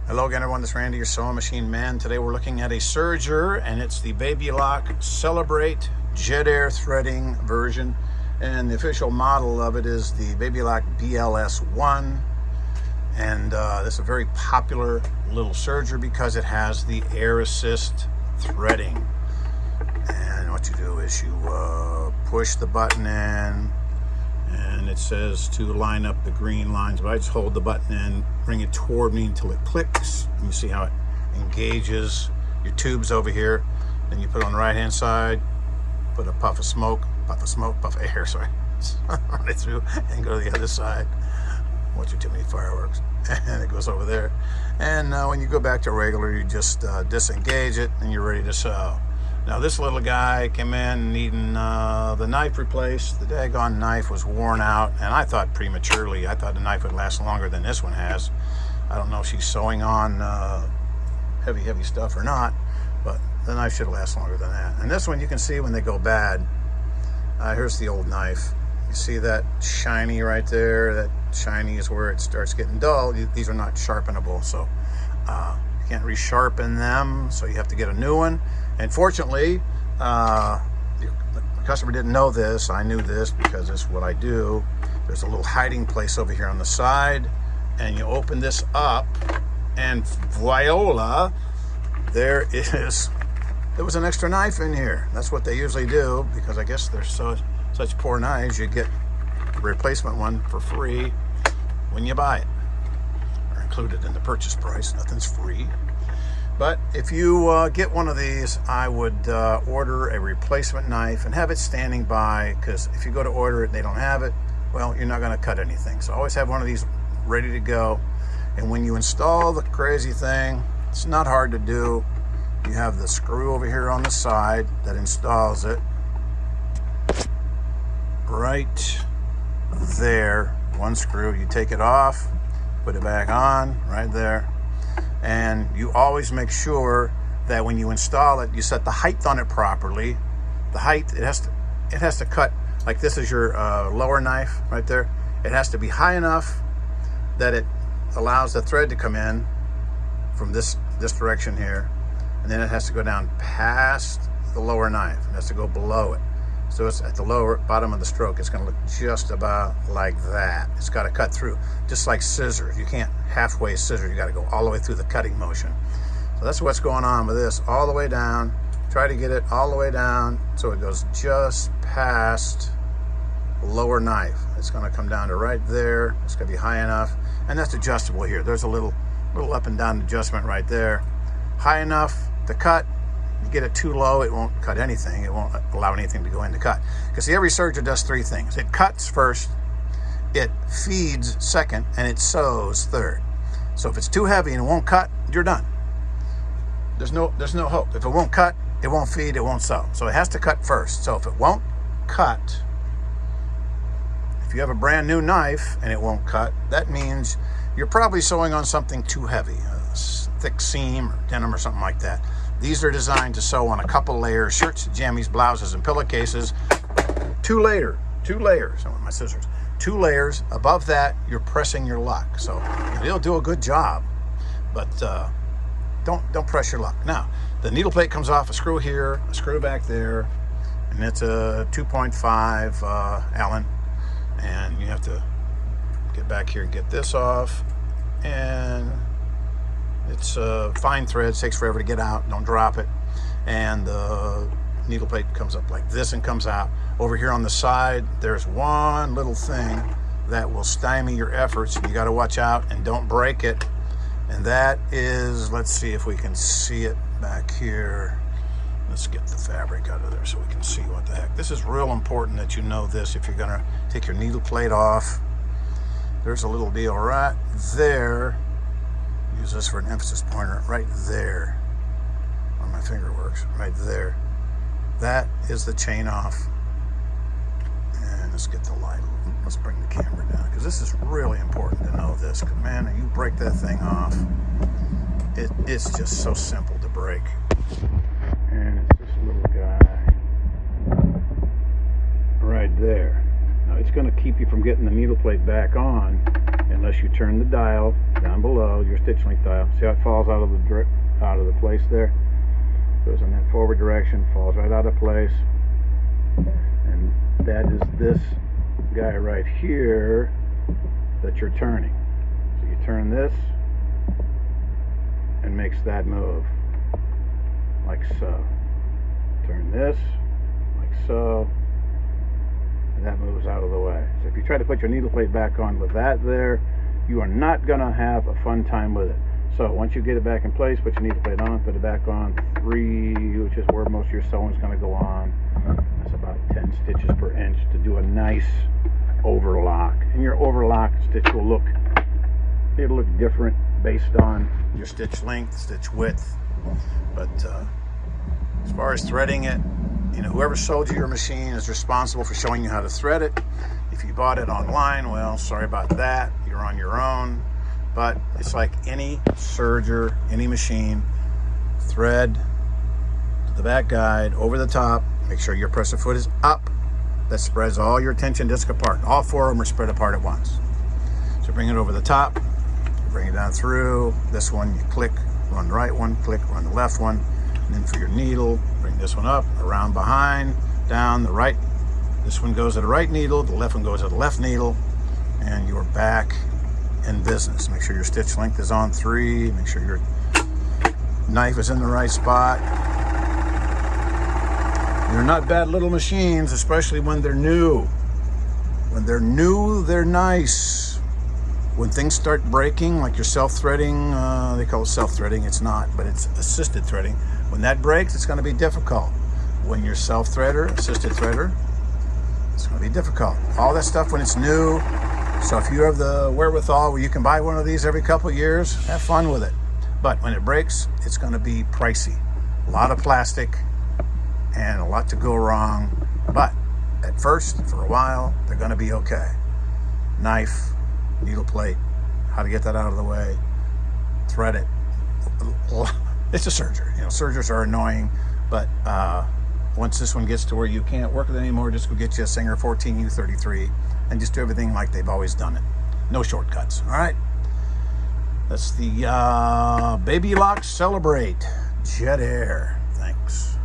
Hello again everyone, this is Randy, your sewing machine man. Today we're looking at a serger, and it's the BABYLOCK Celebrate Jet Air Threading version. And the official model of it is the BABYLOCK BLS-1. And this is a very popular little serger because it has the air assist threading. And what you do is you push the button in, and it says to line up the green lines, but I just hold the button in, bring it toward me until it clicks, and you see how it engages your tubes over here. Then you put it on the right hand side, put a puff of smoke, puff of air, sorry, run it through, and go to the other side. Watching too many fireworks. And it goes over there. And when you go back to regular, you just disengage it and you're ready to sew. Now this little guy came in needing the knife replaced. The daggone knife was worn out, and I thought prematurely. I thought the knife would last longer than this one has. I don't know if she's sewing on heavy stuff or not, but the knife should last longer than that. And this one you can see when they go bad. Here's the old knife. You see that shiny right there? That shiny is where it starts getting dull. These are not sharpenable, so you can't resharpen them, so you have to get a new one. And fortunately, the customer didn't know this. I knew this because this is what I do. There's a little hiding place over here on the side, and you open this up, and voila, there was an extra knife in here. That's what they usually do, because I guess they're such poor knives. You get a replacement one for free when you buy it, or included in the purchase price. Nothing's free. But if you get one of these, I would order a replacement knife and have it standing by, because if you go to order it and they don't have it, well, you're not going to cut anything. So always have one of these ready to go. And when you install the crazy thing, it's not hard to do. You have the screw over here on the side that installs it right there. One screw, you take it off, put it back on right there. And you always make sure that when you install it, you set the height on it properly. The height, it has to cut, like this is your lower knife right there. It has to be high enough that it allows the thread to come in from this direction here, and then it has to go down past the lower knife. It has to go below it. So it's at the lower bottom of the stroke. It's going to look just about like that. It's got to cut through, just like scissors. You can't halfway scissor. You got to go all the way through the cutting motion. So that's what's going on with this, all the way down. Try to get it all the way down so it goes just past the lower knife. It's going to come down to right there. It's going to be high enough, and that's adjustable here. There's a little up and down adjustment right there. High enough to cut. You get it too low, it won't cut anything. It won't allow anything to go in to cut. Because see, every serger does three things. It cuts first, it feeds second, and it sews third. So if it's too heavy and it won't cut, you're done. There's no hope. If it won't cut, it won't feed, it won't sew. So it has to cut first. So if it won't cut, if you have a brand new knife and it won't cut, that means you're probably sewing on something too heavy, a thick seam or denim or something like that. These are designed to sew on a couple layers: shirts, jammies, blouses, and pillowcases. Two layers. I want my scissors. 2 layers. Above that, you're pressing your luck. So it'll do a good job, but don't press your luck. Now, the needle plate comes off. A screw here, a screw back there, and it's a 2.5 Allen. And you have to get back here and get this off. And it's fine threads, takes forever to get out, don't drop it. And the needle plate comes up like this and comes out. Over here on the side, there's one little thing that will stymie your efforts. You got to watch out and don't break it. And that is, let's see if we can see it back here. Let's get the fabric out of there so we can see what the heck. This is real important that you know this if you're going to take your needle plate off. There's a little deal right there. Use this for an emphasis pointer right there where my finger works, right there. That is the chain off. And let's get the light. Let's bring the camera down, because this is really important to know this. Because man, you break that thing off, it's just so simple to break. And it's this little guy right there. Now it's going to keep you from getting the needle plate back on unless you turn the dial down below, your stitch length dial. See how it falls out of the place there? Goes in that forward direction, falls right out of place, and that is this guy right here that you're turning. So you turn this and makes that move like so. Turn this like so, and that moves out of the way. So if you try to put your needle plate back on with that there, you are not going to have a fun time with it. So once you get it back in place, put your needle plate on, put it back on 3, which is where most of your sewing is going to go on. That's about 10 stitches per inch to do a nice overlock. And your overlock stitch will it'll look different based on your stitch length, stitch width. But as far as threading it, you know, whoever sold you your machine is responsible for showing you how to thread it. If you bought it online, well, sorry about that. You're on your own. But it's like any serger, any machine. Thread to the back guide, over the top. Make sure your presser foot is up. That spreads all your tension disc apart. All 4 of them are spread apart at once. So bring it over the top. Bring it down through. This one, you click, run the right one, click, run the left one. And then for your needle, bring this one up, around behind, down the right. This one goes to the right needle, the left one goes to the left needle, and you're back in business. Make sure your stitch length is on 3. Make sure your knife is in the right spot. They're not bad little machines, especially when they're new. When they're new, they're nice. When things start breaking, like your self-threading, they call it self-threading, it's not, but it's assisted threading. When that breaks, it's going to be difficult. When you're self-threader, assisted threader, it's going to be difficult. All that stuff when it's new. So if you have the wherewithal where you can buy one of these every couple of years, have fun with it. But when it breaks, it's going to be pricey. A lot of plastic and a lot to go wrong. But at first, for a while, they're going to be okay. Knife, needle plate, how to get that out of the way, thread it. It's a serger. You know, sergers are annoying, but once this one gets to where you can't work with it anymore, just go get you a Singer 14U33 and just do everything like they've always done it. No shortcuts. All right. That's the BABYLOCK Celebrate Jet Air. Thanks.